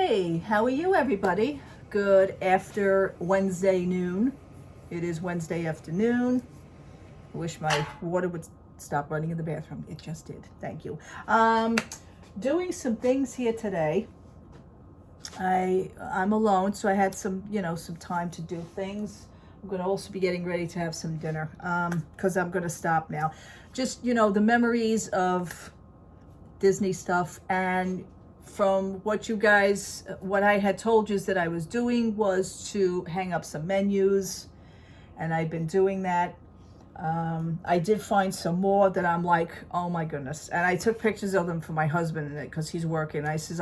Hey, how are you, everybody? Good after Wednesday noon. It is Wednesday afternoon. I wish my water would stop running in the bathroom. It just did. Thank you. Doing some things here today. I'm alone, so I had some time to do things. I'm going to also be getting ready to have some dinner because I'm going to stop now. Just, the memories of Disney stuff, and from what I had told you is that I was doing was to hang up some menus, and I've been doing that. I did find some more that I'm like, oh my goodness, and I took pictures of them for my husband because he's working. He says,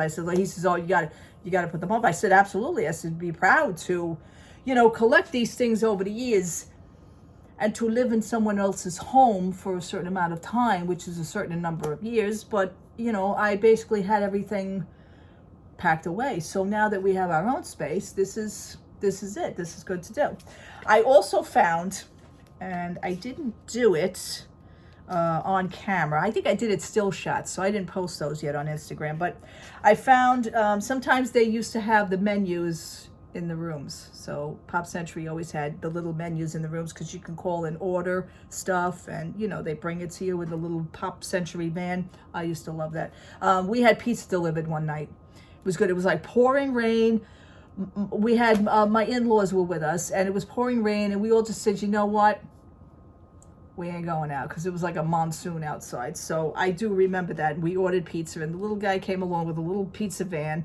oh, you got to put them up. I said, absolutely. I said, be proud to, collect these things over the years, and to live in someone else's home for a certain amount of time, which is a certain number of years. But I basically had everything packed away. So now that we have our own space, this is it. This is good to do. I also found, and I didn't do it on camera. I think I did it still shots, so I didn't post those yet on Instagram. But I found sometimes they used to have the menus in the rooms. So Pop Century always had the little menus in the rooms because you can call and order stuff, and they bring it to you in the little Pop Century van. I used to love that. We had pizza delivered one night. It was good. It was like pouring rain. We had my in-laws were with us, and it was pouring rain, and we all just said, you know what, we ain't going out, because it was like a monsoon outside. So I do remember that. We ordered pizza, and the little guy came along with a little pizza van,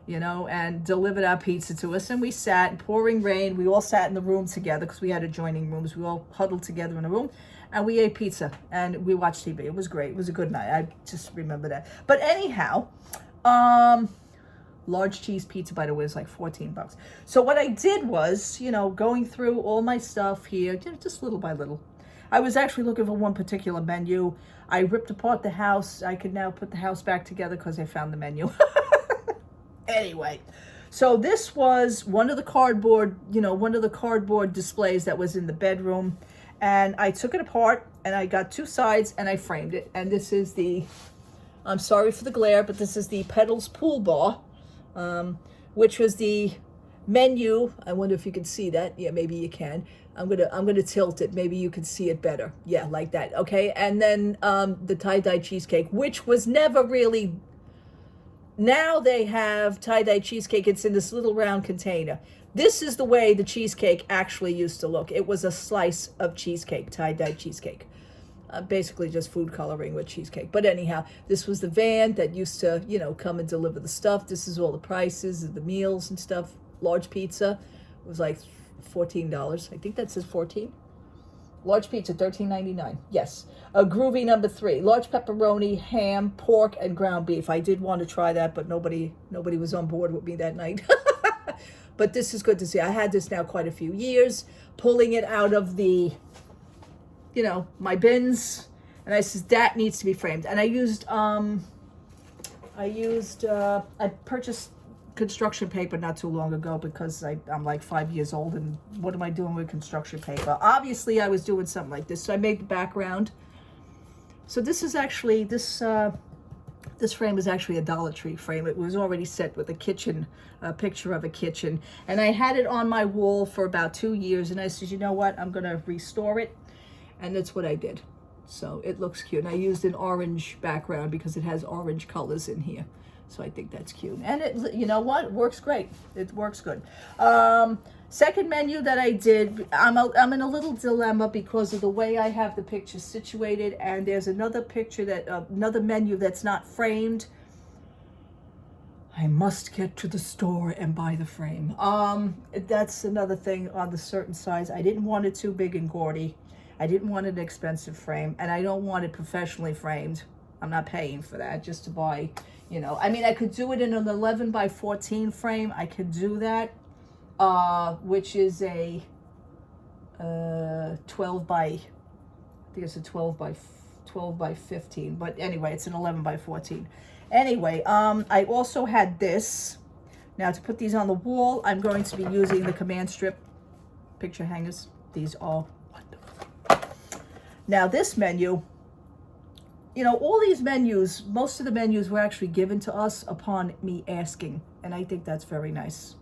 and delivered our pizza to us. And we sat in pouring rain. We all sat in the room together because we had adjoining rooms. We all huddled together in a room, and we ate pizza and we watched TV. It was great. It was a good night. I just remember that. But anyhow, large cheese pizza, by the way, is like $14. So what I did was, going through all my stuff here, just little by little. I was actually looking for one particular menu. I ripped apart the house. I could now put the house back together because I found the menu. Anyway, so this was one of the cardboard displays that was in the bedroom, and I took it apart and I got two sides and I framed it. And this is I'm sorry for the glare, but this is the Pedals Pool Bar, which was the menu. I wonder if you can see that. Yeah, maybe you can. I'm gonna tilt it. Maybe you can see it better. Yeah, like that. Okay. And then the tie-dye cheesecake, which was never really. Now they have tie-dye cheesecake. It's in this little round container. This is the way the cheesecake actually used to look. It was a slice of cheesecake, tie-dye cheesecake. Basically just food coloring with cheesecake. But anyhow, this was the van that used to, come and deliver the stuff. This is all the prices of the meals and stuff. Large pizza was like $14. I think that says 14. Large pizza, $13.99. Yes. A groovy number 3. Large pepperoni, ham, pork, and ground beef. I did want to try that, but nobody was on board with me that night. But this is good to see. I had this now quite a few years, pulling it out of the, my bins, and I said that needs to be framed. And I purchased construction paper not too long ago because I'm like 5 years old, and what am I doing with construction paper? Obviously I was doing something like this. So I made the background. So this is actually this frame is actually a Dollar Tree frame. It was already set with a picture of a kitchen, and I had it on my wall for about 2 years, and I said, you know what, I'm gonna restore it, and that's what I did. So it looks cute, and I used an orange background because it has orange colors in here. So I think that's cute. And it, it works great. It works good. Second menu that I did, I'm in a little dilemma because of the way I have the picture situated, and there's another picture another menu that's not framed. I must get to the store and buy the frame. That's another thing on the certain size. I didn't want it too big and gaudy. I didn't want an expensive frame, and I don't want it professionally framed. I'm not paying for that just to buy, I could do it in an 11 by 14 frame. I could do that, which is a 12 by, I think it's a 12 by 15. But anyway, it's an 11 by 14. Anyway, I also had this. Now to put these on the wall, I'm going to be using the command strip picture hangers. These are wonderful. Now this menu you know, all these menus, most of the menus were actually given to us upon me asking. And I think that's very nice.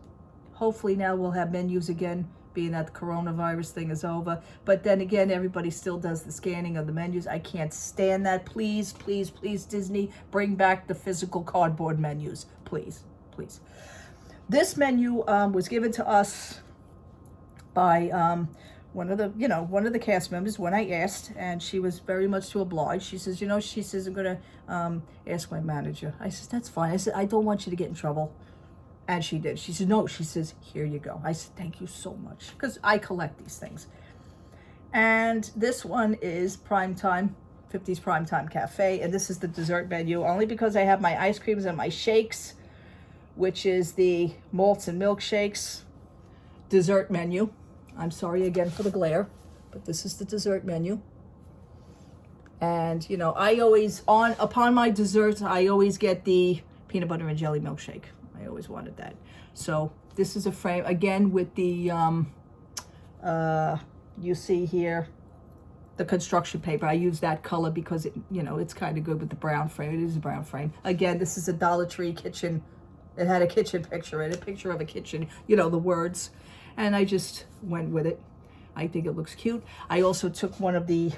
Hopefully now we'll have menus again, being that the coronavirus thing is over. But then again, everybody still does the scanning of the menus. I can't stand that. Please, please, please, Disney, bring back the physical cardboard menus. Please, please. This menu was given to us by one of the cast members when I asked, and she was very much to oblige. She says, you know, she says, I'm going to ask my manager. I said, that's fine. I said, I don't want you to get in trouble. And she did. She said, no. She says, here you go. I said, thank you so much, because I collect these things. And this one is Primetime, 50s Primetime Cafe, and this is the dessert menu, only because I have my ice creams and my shakes, which is the malts and milkshakes dessert menu. I'm sorry again for the glare, but this is the dessert menu. And, you know, I always, upon my desserts, I always get the peanut butter and jelly milkshake. I always wanted that. So this is a frame, again, with the, you see here, the construction paper. I use that color because, it, you know, it's kind of good with the brown frame. It is a brown frame. Again, this is a Dollar Tree kitchen. It had a kitchen picture in it, a picture of a kitchen, you know, the words. And I just went with it. I think it looks cute. I also took one of the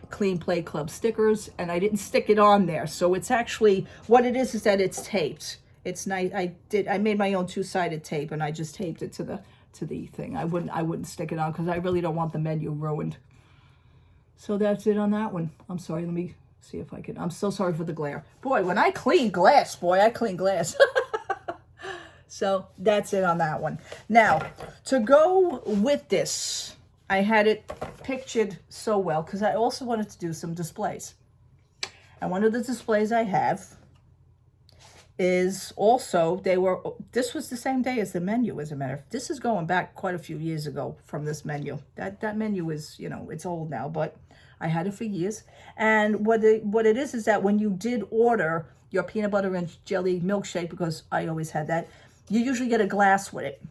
Clean Play Club stickers, and I didn't stick it on there. So it's actually, what it is that it's taped. It's nice. I made my own two-sided tape, and I just taped it to the thing. I wouldn't stick it on because I really don't want the menu ruined. So that's it on that one. I'm sorry. Let me see if I can. I'm so sorry for the glare. Boy, when I clean glass, boy, I clean glass. So that's it on that one. Now, to go with this, I had it pictured so well because I also wanted to do some displays. And one of the displays I have is also, this was the same day as the menu, as a matter of fact. This is going back quite a few years ago from this menu. That menu is, you know, it's old now, but I had it for years. And what it is that when you did order your peanut butter and jelly milkshake, because I always had that, you usually get a glass with it.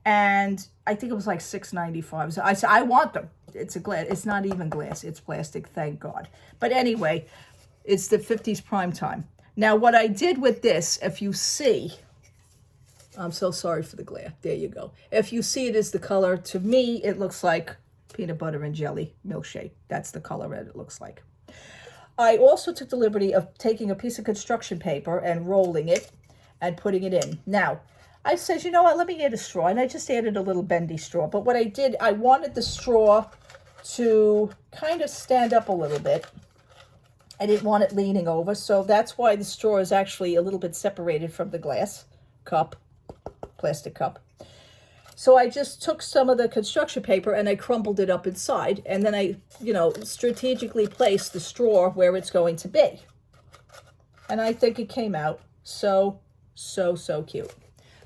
And I think it was like $6.95. So I said, I want them. It's a glass. It's not even glass. It's plastic, thank God. But anyway, it's the 50s Primetime. Now, what I did with this, if you see, I'm so sorry for the glare. There you go. If you see it is the color, to me, it looks like peanut butter and jelly milkshake. That's the color that it looks like. I also took the liberty of taking a piece of construction paper and rolling it and putting it in. Now, I said, you know what, let me add a straw. And I just added a little bendy straw. But what I did, I wanted the straw to kind of stand up a little bit. I didn't want it leaning over. So that's why the straw is actually a little bit separated from the glass cup, plastic cup. So I just took some of the construction paper and I crumpled it up inside. And then I, you know, strategically placed the straw where it's going to be. And I think it came out so cute.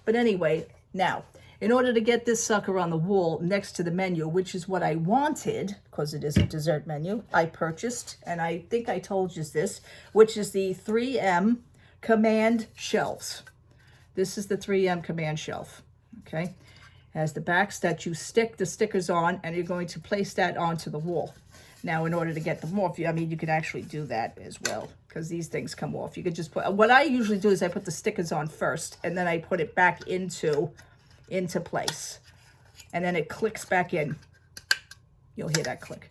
But anyway, now, in order to get this sucker on the wall next to the menu, which is what I wanted, because it is a dessert menu, I purchased, and I think I told you this, which is the 3M Command Shelves. This is the 3M Command Shelf, okay? It has the backs that you stick the stickers on, and you're going to place that onto the wall. Now, in order to get them off, I mean, you could actually do that as well, because these things come off. You could just put, what I usually do is I put the stickers on first, and then I put it back into place. And then it clicks back in. You'll hear that click.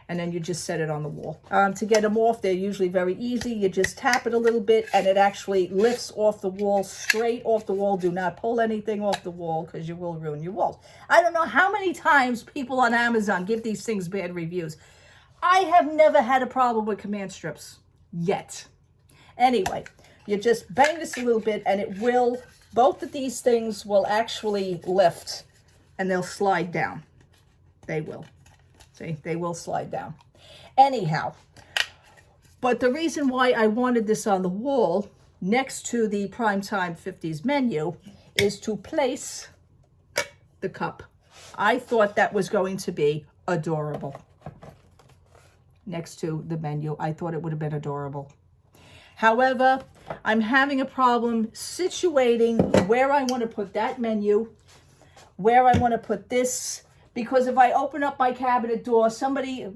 And then you just set it on the wall. To get them off, they're usually very easy. You just tap it a little bit, and it actually lifts off the wall, straight off the wall. Do not pull anything off the wall, because you will ruin your walls. I don't know how many times people on Amazon give these things bad reviews. I have never had a problem with command strips yet. Anyway, you just bang this a little bit and it will, both of these things will actually lift and they'll slide down. They will. See, they will slide down. Anyhow, but the reason why I wanted this on the wall next to the Primetime 50s menu is to place the cup. I thought that was going to be adorable. Next to the menu. I thought it would have been adorable. However, I'm having a problem situating where I want to put that menu, where I want to put this, because if I open up my cabinet door, somebody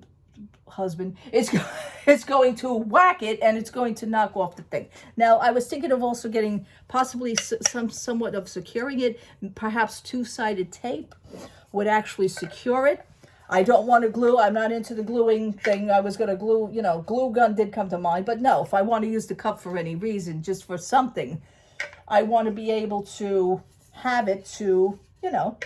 husband, it's going to whack it and it's going to knock off the thing. Now, I was thinking of also getting possibly somewhat of securing it. Perhaps two-sided tape would actually secure it. I don't want to glue. I'm not into the gluing thing. I was going to glue, you know, glue gun did come to mind. But no, if I want to use the cup for any reason, just for something, I want to be able to have it to, you know,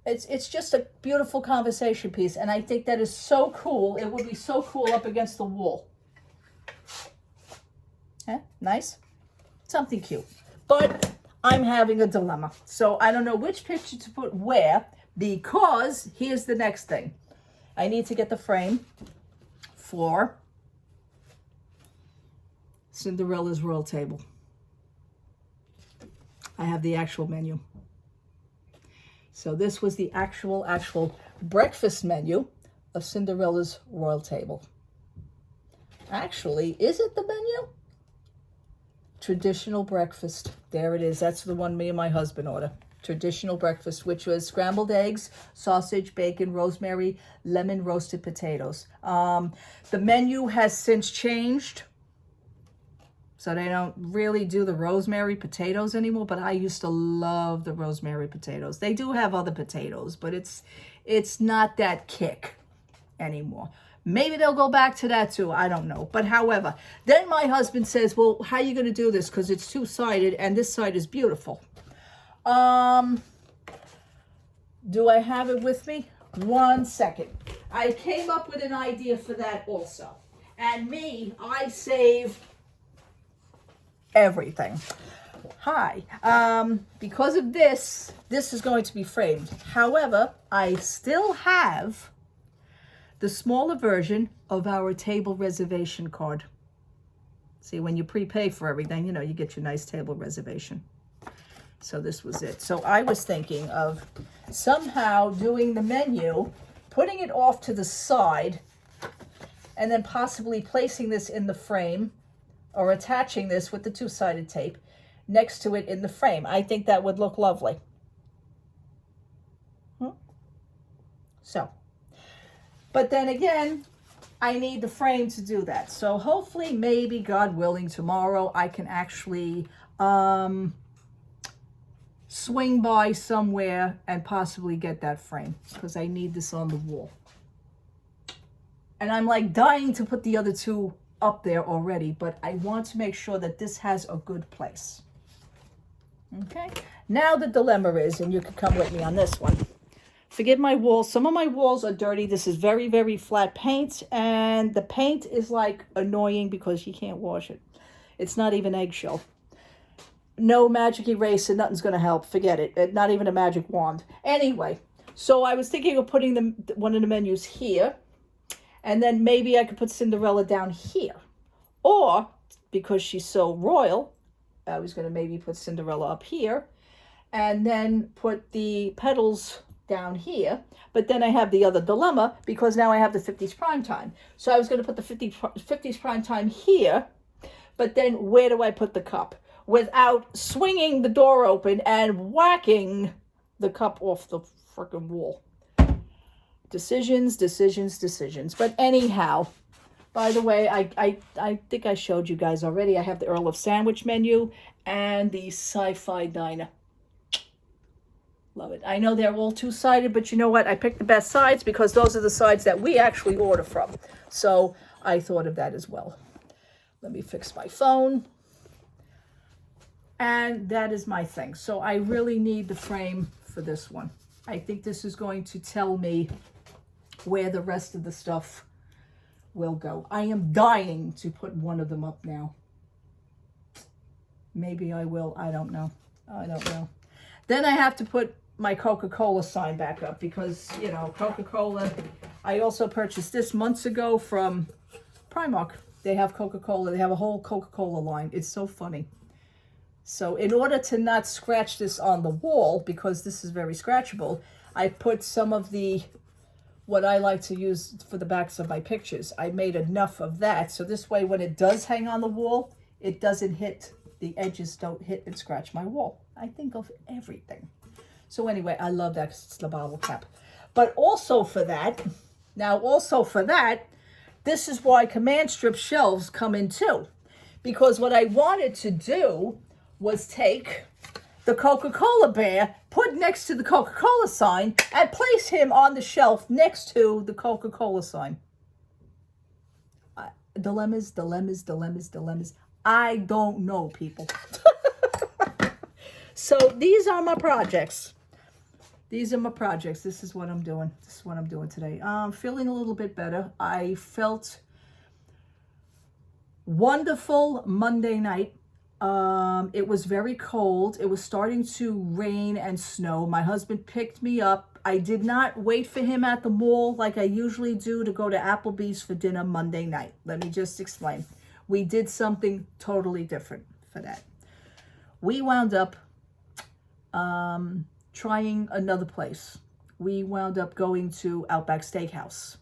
it's just a beautiful conversation piece. And I think that is so cool. It would be so cool up against the wall. Eh? Nice? Something cute. But I'm having a dilemma. So I don't know which picture to put where, because here's the next thing. I need to get the frame for Cinderella's Royal Table. I have the actual menu. So this was the actual breakfast menu of Cinderella's Royal Table. Actually, is it the menu? Traditional breakfast. There it is. That's the one me and my husband order. Traditional breakfast, which was scrambled eggs, sausage, bacon, rosemary, lemon roasted potatoes. The menu has since changed. So they don't really do the rosemary potatoes anymore, but I used to love the rosemary potatoes. They do have other potatoes, but it's not that kick anymore. Maybe they'll go back to that too. I don't know. But however, then my husband says, well, how are you going to do this? Because it's two-sided and this side is beautiful. Do I have it with me? 1 second. I came up with an idea for that also. And I save everything. Hi. Because of this is going to be framed. However, I still have the smaller version of our table reservation card. See, when you prepay for everything, you know, you get your nice table reservation. So this was it. So I was thinking of somehow doing the menu, putting it off to the side, and then possibly placing this in the frame or attaching this with the two-sided tape next to it in the frame. I think that would look lovely. So, but then again, I need the frame to do that. So hopefully, maybe, God willing, tomorrow I can actually swing by somewhere and possibly get that frame, because I need this on the wall. And I'm like dying to put the other two up there already, but I want to make sure that this has a good place. Okay, now the dilemma is, and you can come with me on this one. Forgive my walls. Some of my walls are dirty. This is very, very flat paint, and the paint is like annoying because you can't wash it. It's not even eggshell. No magic eraser, nothing's going to help. Forget it. Not even a magic wand. Anyway, so I was thinking of putting one of the menus here, and then maybe I could put Cinderella down here. Or, because she's so royal, I was going to maybe put Cinderella up here, and then put the petals down here. But then I have the other dilemma, because now I have the 50s primetime. So I was going to put the 50s primetime here, but then where do I put the cup without swinging the door open and whacking the cup off the frickin' wall? Decisions. But anyhow, by the way, I think I showed you guys already. I have the Earl of Sandwich menu and the Sci-Fi Diner. Love it. I know they're all two-sided, but you know what? I picked the best sides because those are the sides that we actually order from. So I thought of that as well. Let me fix my phone. And that is my thing. So I really need the frame for this one. I think this is going to tell me where the rest of the stuff will go. I am dying to put one of them up now. Maybe I will. I don't know. Then I have to put my Coca-Cola sign back up because, you know, Coca-Cola, I also purchased this months ago from Primark. They have Coca-Cola. They have a whole Coca-Cola line. It's so funny. So in order to not scratch this on the wall, because this is very scratchable, I put some of what I like to use for the backs of my pictures. I made enough of that. So this way, when it does hang on the wall, it doesn't hit, the edges don't hit and scratch my wall. I think of everything. So anyway, I love that because it's the bottle cap. But also for that, Now, also for that, this is why command strip shelves come in too. Because what I wanted to do was take the Coca-Cola bear, put next to the Coca-Cola sign, and place him on the shelf next to the Coca-Cola sign. Dilemmas, dilemmas, dilemmas, dilemmas. I don't know, people. So these are my projects. These are my projects. This is what I'm doing. This is what I'm doing today. I'm feeling a little bit better. I felt wonderful Monday night. It was very cold. It was starting to rain and snow. My husband picked me up. I did not wait for him at the mall like I usually do to go to Applebee's for dinner Monday night. Let me just explain. We did something totally different for that. We wound up trying another place. We wound up going to Outback Steakhouse,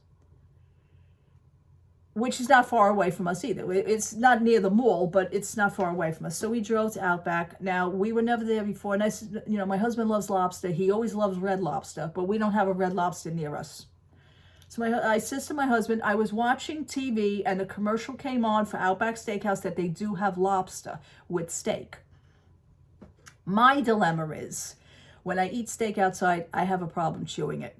which is not far away from us either. It's not near the mall, but it's not far away from us. So we drove to Outback. Now, we were never there before. And I said, you know, my husband loves lobster. He always loves red lobster, but we don't have a red lobster near us. So I says to my husband, I was watching TV and a commercial came on for Outback Steakhouse that they do have lobster with steak. My dilemma is, when I eat steak outside, I have a problem chewing it.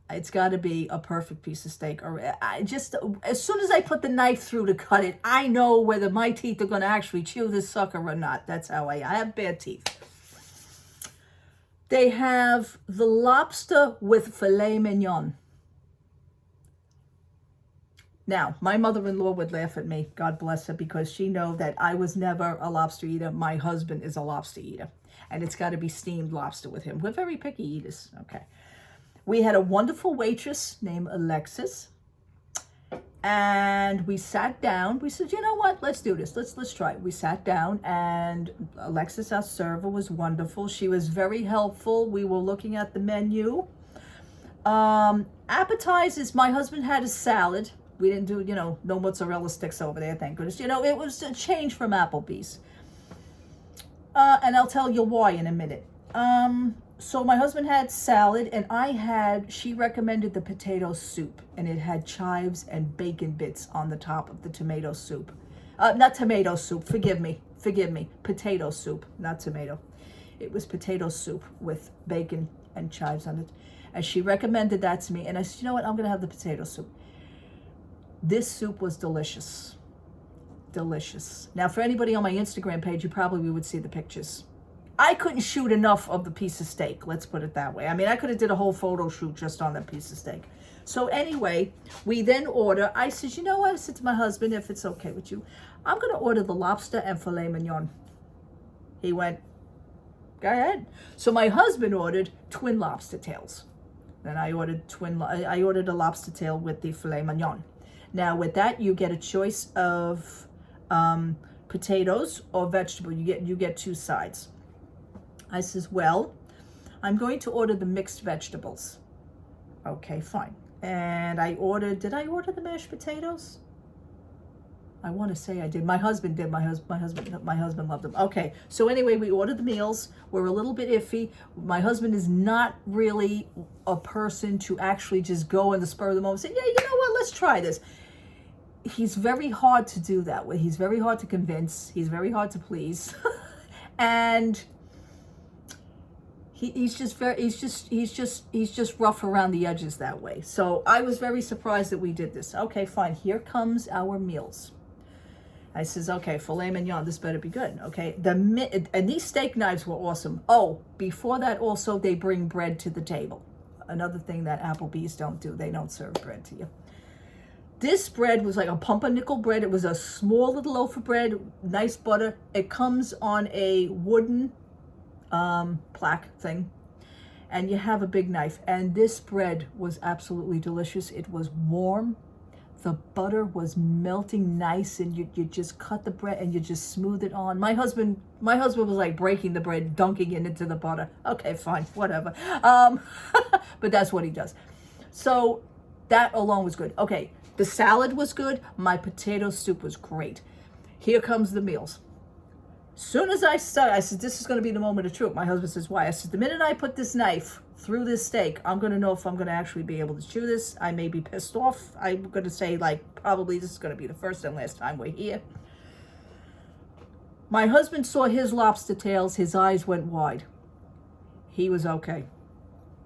It's got to be a perfect piece of steak. Or I just, as soon as I put the knife through to cut it, I know whether my teeth are going to actually chew this sucker or not. That's how I have bad teeth. They have the lobster with filet mignon. Now, my mother-in-law would laugh at me, God bless her, because she knows that I was never a lobster eater. My husband is a lobster eater, and it's got to be steamed lobster with him. We're very picky eaters. Okay. We had a wonderful waitress named Alexis, and we sat down. We said, you know what? Let's do this. Let's try it. We sat down, and Alexis, our server, was wonderful. She was very helpful. We were looking at the menu. Appetizers, my husband had a salad. We didn't do, no mozzarella sticks over there, thank goodness. It was a change from Applebee's. And I'll tell you why in a minute. So my husband had salad, and she recommended the potato soup, and it had chives and bacon bits on the top of the tomato soup. Not tomato soup, forgive me, potato soup, not tomato. It was potato soup with bacon and chives on it. And she recommended that to me, and I said, you know what, I'm going to have the potato soup. This soup was delicious. Delicious. Now, for anybody on my Instagram page, you probably would see the pictures. I couldn't shoot enough of the piece of steak, let's put it that way. I mean, I could have did a whole photo shoot just on that piece of steak. So anyway, we then order. I said, you know what? I said to my husband, if it's okay with you, I'm going to order the lobster and filet mignon. He went, go ahead. So my husband ordered twin lobster tails. Then I ordered a lobster tail with the filet mignon. Now, with that, you get a choice of potatoes or vegetable. You get two sides. I says, well, I'm going to order the mixed vegetables. Okay, fine. And did I order the mashed potatoes? I want to say I did. My husband did. My husband loved them. Okay, so anyway, we ordered the meals. We're a little bit iffy. My husband is not really a person to actually just go in the spur of the moment and say, yeah, you know what, let's try this. He's very hard to do that with. He's very hard to convince. He's very hard to please. And he's just rough around the edges that way. So I was very surprised that we did this. Okay, fine. Here comes our meals. I says, okay, filet mignon, this better be good. Okay, and these steak knives were awesome. Oh, before that also, they bring bread to the table. Another thing that Applebee's don't do. They don't serve bread to you. This bread was like a pumpernickel bread. It was a small little loaf of bread, nice butter. It comes on a wooden plaque thing, and you have a big knife. And this bread was absolutely delicious. It was warm. The butter was melting nice, and you just cut the bread and you just smooth it on. My husband was like breaking the bread, dunking it into the butter. Okay, fine, whatever. But that's what he does. So that alone was good. Okay. The salad was good. My potato soup was great. Here comes the meals. Soon as I start, I said, this is going to be the moment of truth. My husband says, why? I said, the minute I put this knife through this steak, I'm going to know if I'm going to actually be able to chew this. I may be pissed off. I'm going to say, like, probably this is going to be the first and last time we're here. My husband saw his lobster tails. His eyes went wide. He was okay.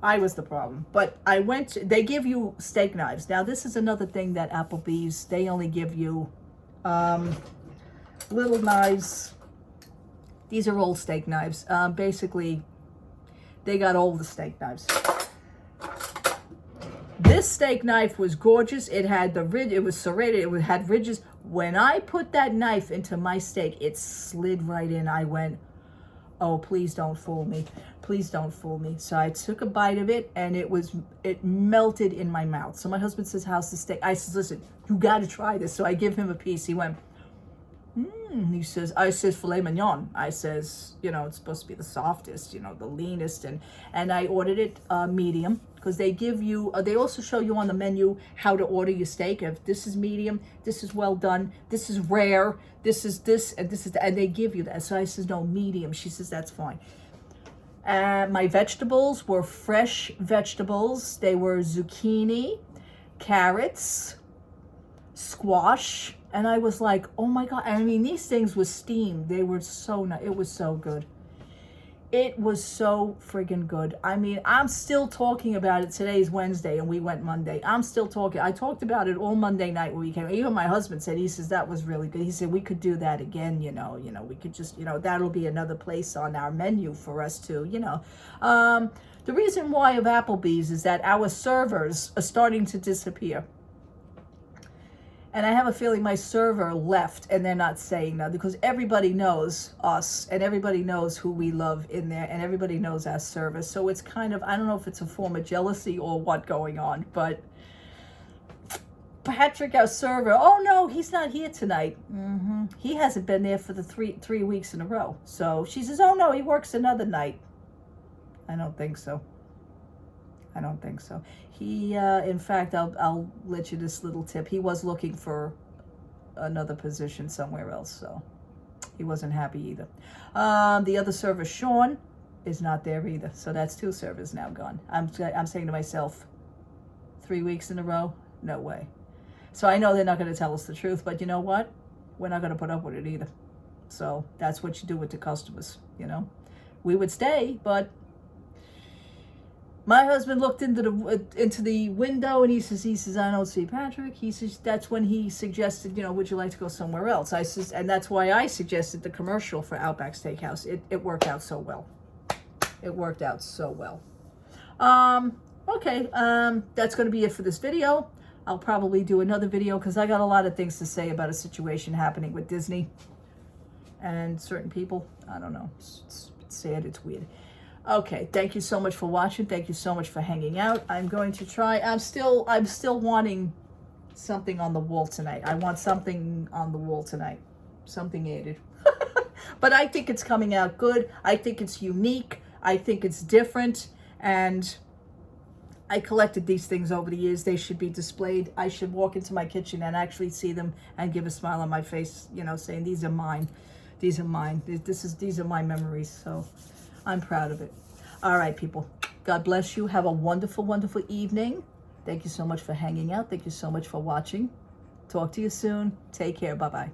I was the problem. But I went, they give you steak knives. Now, this is another thing that Applebee's, they only give you little knives. These are old steak knives. Basically, they got all the steak knives. This steak knife was gorgeous. It had the ridge. It was serrated. It had ridges. When I put that knife into my steak, it slid right in. I went, oh, please don't fool me. Please don't fool me. So I took a bite of it, and it melted in my mouth. So my husband says, how's the steak? I says, listen, you got to try this. So I give him a piece. He went, he says, I says, filet mignon. I says, you know, it's supposed to be the softest, you know, the leanest. And I ordered it medium, because they give you, they also show you on the menu how to order your steak. If this is medium, this is well done, this is rare, this is this, and this is that, and they give you that. So I says, no, medium. She says, that's fine. My vegetables were fresh vegetables. They were zucchini, carrots, squash. And I was like, oh my God. I mean, these things were steamed. They were so nice. It was so good. It was so friggin' good. I mean, I'm still talking about it. Today's Wednesday and we went Monday. I'm still talking. I talked about it all Monday night when we came. Even my husband said, he says, that was really good. He said, we could do that again, you know, we could just, you know, that'll be another place on our menu for us to, you know. The reason why of Applebee's is that our servers are starting to disappear. And I have a feeling my server left and they're not saying that, because everybody knows us and everybody knows who we love in there and everybody knows our service. So it's kind of, I don't know if it's a form of jealousy or what going on, but Patrick, our server, oh no, he's not here tonight. He hasn't been there for the three weeks in a row. So she says, oh no, he works another night. I don't think so. I don't think so. He, in fact, I'll let you this little tip. He was looking for another position somewhere else, so he wasn't happy either. The other server, Sean, is not there either. So that's 2 servers now gone. I'm saying to myself, 3 weeks in a row? No way. So I know they're not going to tell us the truth, but you know what? We're not going to put up with it either. So that's what you do with the customers, you know. We would stay, but my husband looked into the window and he says, I don't see Patrick. He says, that's when he suggested, you know, would you like to go somewhere else? I says, and that's why I suggested the commercial for Outback Steakhouse. It worked out so well. It worked out so well. Okay, that's going to be it for this video. I'll probably do another video because I got a lot of things to say about a situation happening with Disney and certain people. I don't know. It's sad. It's weird. Okay, thank you so much for watching. Thank you so much for hanging out. I'm going to try. I'm still wanting something on the wall tonight. I want something on the wall tonight. Something added. But I think it's coming out good. I think it's unique. I think it's different. And I collected these things over the years. They should be displayed. I should walk into my kitchen and actually see them and give a smile on my face, you know, saying, these are mine. These are mine. These are my memories. So I'm proud of it. All right, people. God bless you. Have a wonderful, wonderful evening. Thank you so much for hanging out. Thank you so much for watching. Talk to you soon. Take care. Bye-bye.